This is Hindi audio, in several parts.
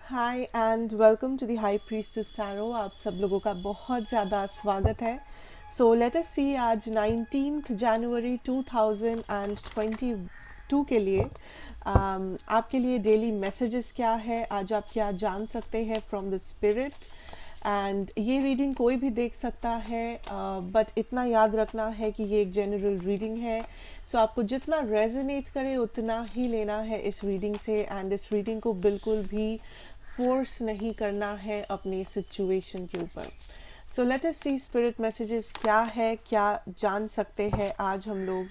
Hi and welcome to the high priestess tarot. आप सब लोगों का बहुत ज़्यादा स्वागत है। सो लेट अस सी आज 19 जनवरी 2022 के लिए आपके लिए डेली मैसेजेस क्या है, आज आप क्या जान सकते हैं फ्रॉम द स्पिरिट। एंड ये रीडिंग कोई भी देख सकता है, बट इतना याद रखना है कि ये एक जनरल रीडिंग है। सो आपको जितना रेजोनेट करे उतना ही लेना है इस रीडिंग से, एंड इस रीडिंग को बिल्कुल भी फोर्स नहीं करना है अपनी सिचुएशन के ऊपर। सो लेट अस सी स्पिरिट मैसेजेस क्या है, क्या जान सकते हैं आज हम लोग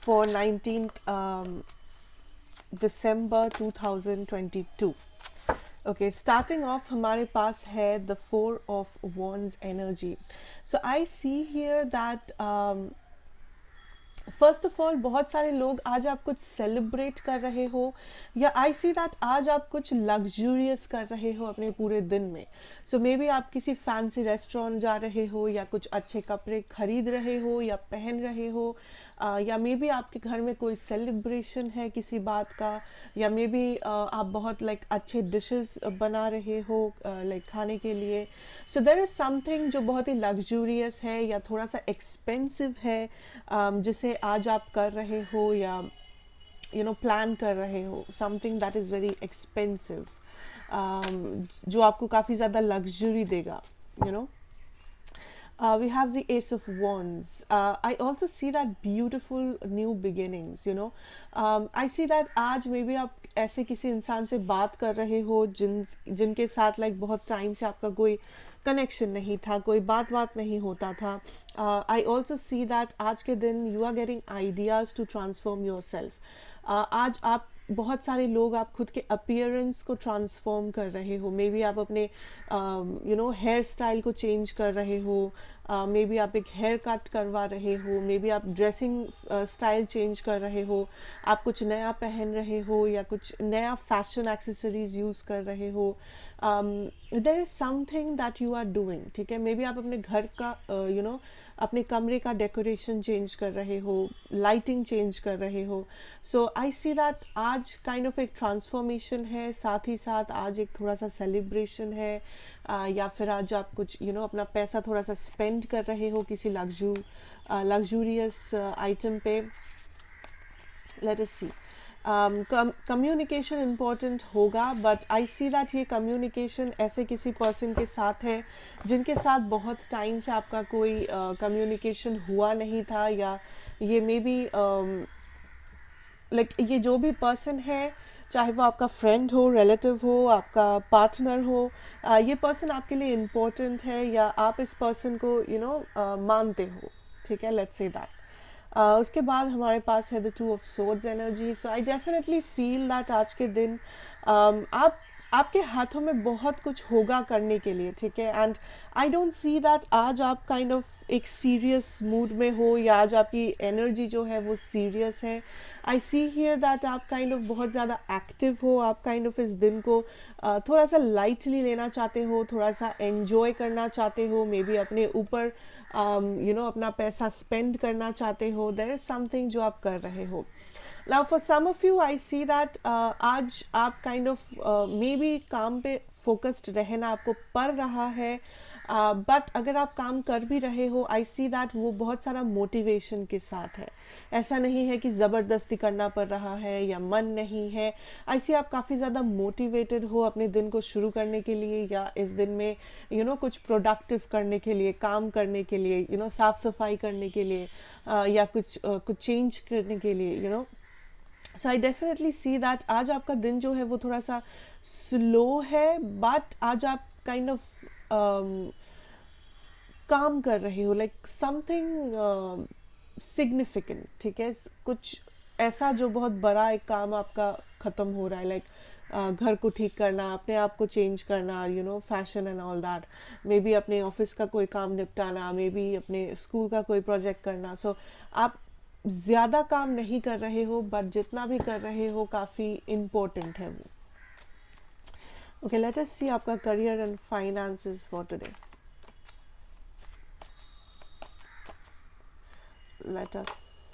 for 19 December 2022। Okay, starting of हमारे पास है the 4 of Wands energy. So I see here that first of all बहुत सारे लोग आज आप कुछ सेलिब्रेट कर रहे हो, या आई सी दैट आज आप कुछ लग्जूरियस कर रहे हो अपने पूरे दिन में। सो मे बी आप किसी फैंसी रेस्टोरेंट जा रहे हो, या कुछ अच्छे कपड़े खरीद रहे हो या पहन रहे हो, या मे बी आपके घर में कोई सेलिब्रेशन है किसी बात का, या मे बी आप बहुत लाइक अच्छे डिशेस बना रहे हो लाइक खाने के लिए। सो देयर इज समथिंग जो बहुत ही लग्जूरियस है या थोड़ा सा एक्सपेंसिव है, जिसे आज आप कर रहे हो या प्लान कर रहे हो, something that is very expensive, जो आपको काफ़ी ज़्यादा लग्जरी देगा, you know. We have the Ace of Wands. I also see that beautiful new beginnings, you know. I see that आज मे बी आप ऐसे किसी इंसान से बात कर रहे हो जिनके साथ लाइक बहुत टाइम से आपका कोई कनेक्शन नहीं था, कोई बात नहीं होता था। आई ऑल्सो सी दैट आज के दिन you are getting ideas to transform yourself. आज आप बहुत सारे लोग आप खुद के अपीयरेंस को ट्रांसफॉर्म कर रहे हो। मे बी आप अपने हेयर स्टाइल को चेंज कर रहे हो, मे बी आप एक हेयर कट करवा रहे हो, मे बी आप ड्रेसिंग स्टाइल चेंज कर रहे हो, आप कुछ नया पहन रहे हो या कुछ नया फैशन एक्सेसरीज यूज़ कर रहे हो। There is something that you are doing, ठीक है। मे बी आप अपने घर का अपने कमरे का डेकोरेशन चेंज कर रहे हो, लाइटिंग चेंज कर रहे हो। सो आई सी दैट आज काइंड ऑफ एक ट्रांसफॉर्मेशन है, साथ ही साथ आज एक थोड़ा सा सेलिब्रेशन है, या फिर आज आप कुछ अपना पैसा थोड़ा सा स्पेंड कर रहे हो किसी लग्जूरियस आइटम पे। लेट अस सी। कम्युनिकेशन इम्पॉर्टेंट होगा, बट आई सी दैट ये कम्युनिकेशन ऐसे किसी पर्सन के साथ है जिनके साथ बहुत टाइम से आपका कोई कम्युनिकेशन हुआ नहीं था, या ये मे बी लाइक ये जो भी पर्सन है, चाहे वो आपका फ्रेंड हो, रिलेटिव हो, आपका पार्टनर हो, ये पर्सन आपके लिए इम्पोर्टेंट है, या आप इस पर्सन को मानते हो, ठीक है। Let's say that. उसके बाद हमारे पास है the 2 of Swords energy. So I definitely feel that आज के दिन आपके हाथों में बहुत कुछ होगा करने के लिए, ठीक है। And I don't see that आज आप काइंड ऑफ एक सीरियस मूड में हो, या आज आपकी एनर्जी जो है वो सीरियस है। आई सी हियर दैट आप काइंड ऑफ बहुत ज़्यादा एक्टिव हो, आप काइंड ऑफ इस दिन को थोड़ा सा लाइटली लेना चाहते हो, थोड़ा सा एन्जॉय करना चाहते हो, मे बी अपने ऊपर अपना पैसा स्पेंड करना चाहते हो। देयर इज समथिंग जो आप कर रहे हो। Now for some of you I see that आज आप काइंड ऑफ मे बी काम पे फोकस्ड रहना आपको पड़ रहा है, बट अगर आप काम कर भी रहे हो, आई सी दैट वो बहुत सारा मोटिवेशन के साथ है। ऐसा नहीं है कि ज़बरदस्ती करना पड़ रहा है या मन नहीं है। आई सी आप काफ़ी ज़्यादा मोटिवेटेड हो अपने दिन को शुरू करने के लिए, या इस दिन में कुछ प्रोडक्टिव करने के लिए, काम करने के लिए, साफ सफाई करने के लिए, या कुछ चेंज करने के लिए। सो आई डेफिनेटली सी दैट आज आपका दिन जो है वो थोड़ा सा स्लो है, बट आज आप काइंड ऑफ काम कर रहे हो, लाइक समथिंग सिग्निफिकेंट, ठीक है। कुछ ऐसा जो बहुत बड़ा एक काम आपका ख़त्म हो रहा है, लाइक घर को ठीक करना, अपने आप को चेंज करना, fashion and all that. May be अपने ऑफिस का कोई काम निपटाना, मे बी अपने स्कूल का कोई प्रोजेक्ट करना। सो आप ज़्यादा काम नहीं कर रहे हो, बट जितना भी कर रहे हो काफ़ी इम्पोर्टेंट है वो। ओके, लेट अस सी आपका career and finances for today. Let us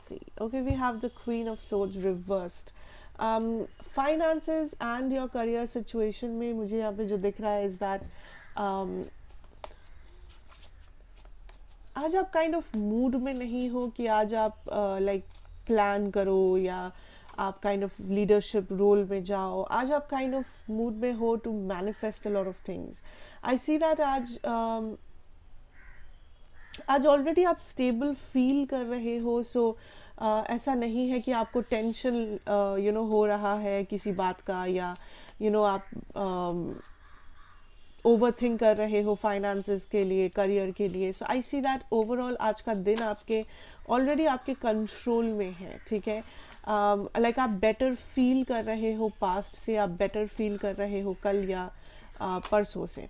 see. Okay, we have the Queen of Swords reversed. Finances and your career situation में मुझे यहाँ पे जो दिख रहा है इज दैट आज आप काइंड ऑफ मूड में नहीं हो कि आज आप लाइक प्लान करो या आप काइंड ऑफ लीडरशिप रोल में जाओ. आज आप काइंड ऑफ मूड में हो to manifest a lot of things. I see that आज ऑलरेडी आप स्टेबल फील कर रहे हो. सो ऐसा नहीं है कि आपको टेंशन हो रहा है किसी बात का, या आप ओवर थिंक कर रहे हो फाइनेंसेस के लिए, करियर के लिए. सो आई सी दैट ओवरऑल आज का दिन आपके ऑलरेडी आपके कंट्रोल में है. ठीक है, लाइक आप बेटर फील कर रहे हो पास्ट से, आप बेटर फील कर रहे हो कल या परसों से.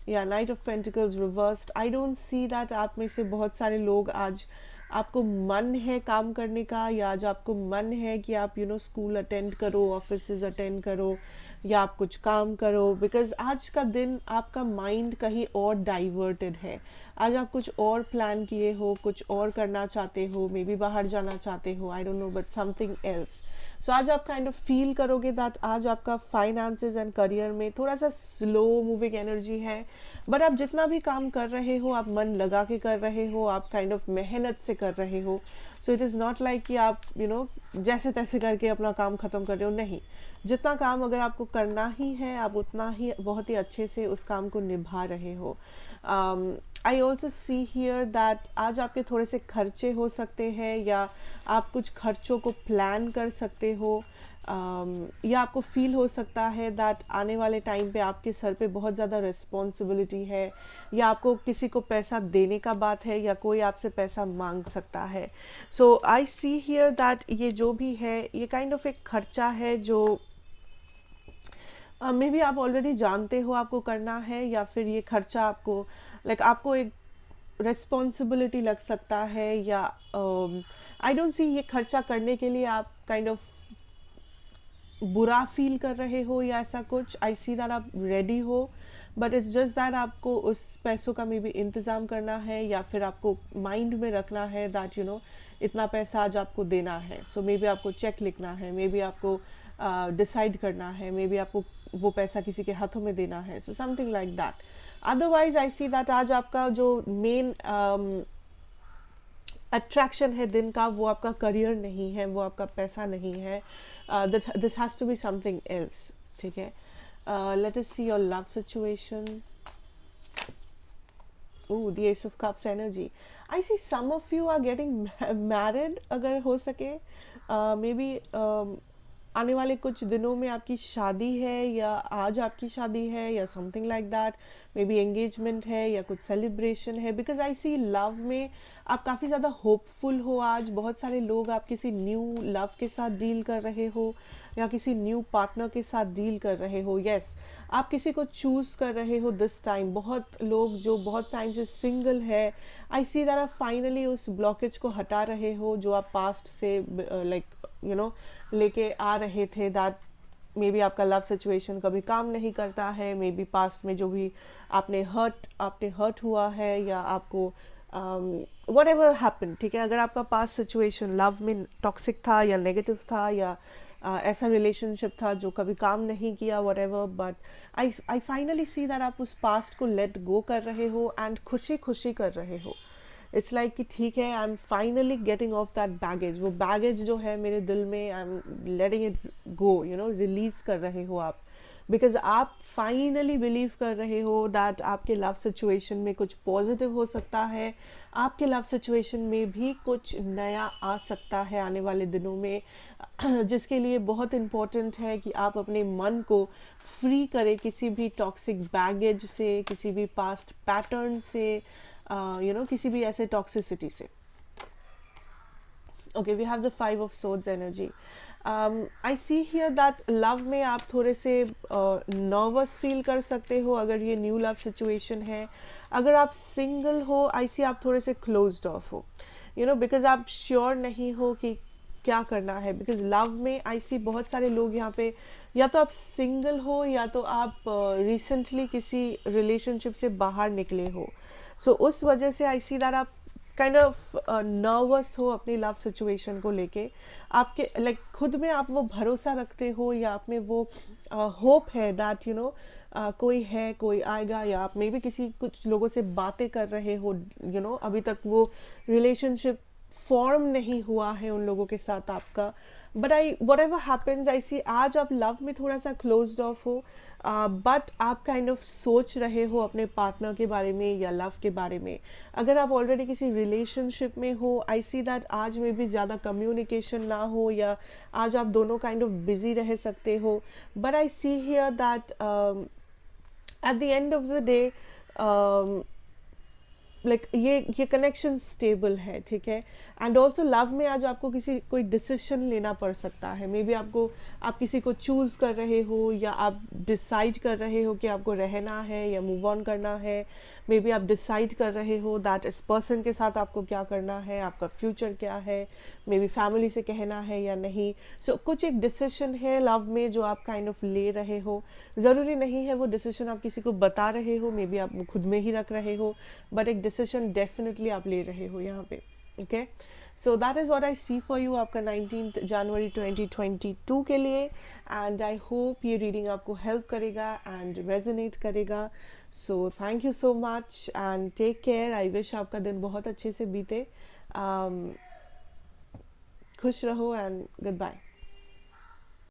या night of pentacles reversed, I don't see that आप में से बहुत सारे लोग आज आपको मन है काम करने का, या आज आपको मन है कि आप स्कूल अटेंड करो, ऑफिस अटेंड करो, या आप कुछ काम करो. बिकॉज आज का दिन आपका माइंड कहीं और डाइवर्टेड है. आज आप कुछ और प्लान किए हो, कुछ और करना चाहते हो, मे बी बाहर जाना चाहते हो, I don't know, but something else. So आज आप काइंड ऑफ फील करोगे दैट आज आपका फाइनेंसेस एंड करियर में थोड़ा सा स्लो मूविंग एनर्जी है. बट आप जितना भी काम कर रहे हो, आप मन लगा के कर रहे हो, आप काइंड ऑफ मेहनत से कर रहे हो. So it is not like कि आप जैसे तैसे करके अपना काम ख़त्म कर रहे हो. नहीं, जितना काम अगर आपको करना ही है, आप उतना ही बहुत ही अच्छे से उस काम को निभा रहे हो. I also see here that आज आपके थोड़े से खर्चे हो सकते हैं, या आप कुछ खर्चों को प्लान कर सकते हो, या आपको फील हो सकता है दैट आने वाले टाइम पे आपके सर पे बहुत ज़्यादा रिस्पॉन्सिबिलिटी है, या आपको किसी को पैसा देने का बात है, या कोई आपसे पैसा मांग सकता है. सो आई सी हियर दैट ये जो भी है ये काइंड ऑफ एक खर्चा है जो मे बी आप ऑलरेडी जानते हो आपको करना है, या फिर ये खर्चा आपको आपको एक रिस्पॉन्सिबिलिटी लग सकता है, या आई डोंट सी ये खर्चा करने के लिए आप काइंड ऑफ बुरा फील कर रहे हो या ऐसा कुछ. आई सी दैट आप रेडी हो, बट इट्स जस्ट दैट आपको उस पैसों का मे बी इंतज़ाम करना है, या फिर आपको माइंड में रखना है दैट इतना पैसा आज आपको देना है. सो मे बी आपको चेक लिखना है, मे बी आपको डिसाइड करना है, मे बी आपको वो पैसा किसी के हाथों में देना है. So something like that. Otherwise I see that आज आपका जो मेन अट्रैक्शन है दिन का, वो आपका करियर नहीं है, वो आपका पैसा नहीं है. This has to be something else. ठीक है, let us see your love situation. Ooh, the Ace of Cups energy. I see some of you are getting married, अगर हो सके. Maybe आने वाले कुछ दिनों में आपकी शादी है, या आज आपकी शादी है, या something like that. May be engagement है, या कुछ सेलिब्रेशन है. बिकॉज आई सी लव में आप काफ़ी ज़्यादा होपफुल हो आज. बहुत सारे लोग आप किसी न्यू लव के साथ डील कर रहे हो, या किसी न्यू पार्टनर के साथ डील कर रहे हो. यस, आप किसी को चूज़ कर रहे हो दिस टाइम. बहुत लोग जो बहुत टाइम से सिंगल है, आई सी दैट आप फाइनली उस ब्लॉकेज को हटा रहे हो जो आप पास्ट से लेके आ रहे थे. दैट मे बी आपका लव सिचुएशन कभी काम नहीं करता है. मे बी पास्ट में जो भी आपने हर्ट हुआ है, या आपको वट एवर हैपन. ठीक है, अगर आपका पास्ट सिचुएशन लव में टॉक्सिक था, या नेगेटिव था, या ऐसा रिलेशनशिप था जो कभी काम नहीं किया, what ever, but I finally see that आप उस पास्ट को लेट गो कर रहे हो, एंड खुशी खुशी कर रहे हो. इट्स लाइक कि ठीक है, I am finally getting off that baggage. वो बैगेज जो है मेरे दिल में, I am letting it go, release कर रहे हो आप. बिकॉज आप फाइनली बिलीव कर रहे हो दैट आपके लव सिचुएशन में कुछ पॉजिटिव हो सकता है. आपके लव सिचुएशन में भी कुछ नया आ सकता है आने वाले दिनों में, जिसके लिए बहुत इम्पोर्टेंट है कि आप अपने मन को फ्री करें किसी भी टॉक्सिक बैगेज से, किसी भी पास्ट पैटर्न से, किसी भी ऐसे टॉक्सिसिटी से. Okay, we have the 5 of Swords energy. I see here that love में आप थोड़े से नर्वस फील कर सकते हो अगर ये न्यू लव सिचुएशन है. अगर आप सिंगल हो, आई सी आप थोड़े से क्लोज्ड ऑफ हो, बिकॉज आप श्योर नहीं हो कि क्या करना है. बिकॉज लव में आई सी बहुत सारे लोग यहाँ पे, या तो आप सिंगल हो, या तो आप रिसेंटली किसी रिलेशनशिप से बाहर निकले हो. सो उस वजह से आई सी दैट आप काइंड ऑफ नर्वस हो अपनी लव सिचुएशन को लेके, आपके लाइक खुद में आप वो भरोसा रखते हो या आप में वो होप है दैट कोई है, कोई आएगा, या आप मे भी किसी कुछ लोगों से बातें कर रहे हो, अभी तक वो रिलेशनशिप फॉर्म नहीं हुआ है उन लोगों के साथ आपका, but I whatever happens I see आज आप लव में थोड़ा सा क्लोज्ड ऑफ हो, बट आप काइंड ऑफ सोच रहे हो अपने पार्टनर के बारे में या लव के बारे में। अगर आप ऑलरेडी किसी रिलेशनशिप में हो, आई सी दैट आज में भी ज़्यादा कम्युनिकेशन ना हो, या आज आप दोनों काइंड ऑफ बिजी रह सकते हो, but I see here that at the end of the day like ये कनेक्शन स्टेबल है, ठीक है। एंड ऑल्सो लव में आज आपको किसी कोई डिसीजन लेना पड़ सकता है, मे बी आप किसी को चूज कर रहे हो, या आप डिसाइड कर रहे हो कि आपको रहना है या मूव ऑन करना है, मे बी आप डिसाइड कर रहे हो दैट इस पर्सन के साथ आपको क्या करना है, आपका फ्यूचर क्या है, मे बी फैमिली से कहना है या नहीं। सो कुछ एक डिसीजन है लव में जो आप काइंड ऑफ ले रहे हो, ज़रूरी नहीं है वो डिसीजन आप किसी को बता रहे हो, मे बी आप वो खुद में ही रख रहे हो, बट एक डिसीजन डेफिनेटली आप ले रहे हो यहाँ पे। Okay, so that is what I see for you आपका 19 जनवरी 2022 के लिए, एंड आई होप ये रीडिंग आपको हेल्प करेगा एंड रेजोनेट करेगा। So thank you so much and take care. I wish आपका दिन बहुत अच्छे से बीते। खुश रहो एंड गुड बाय।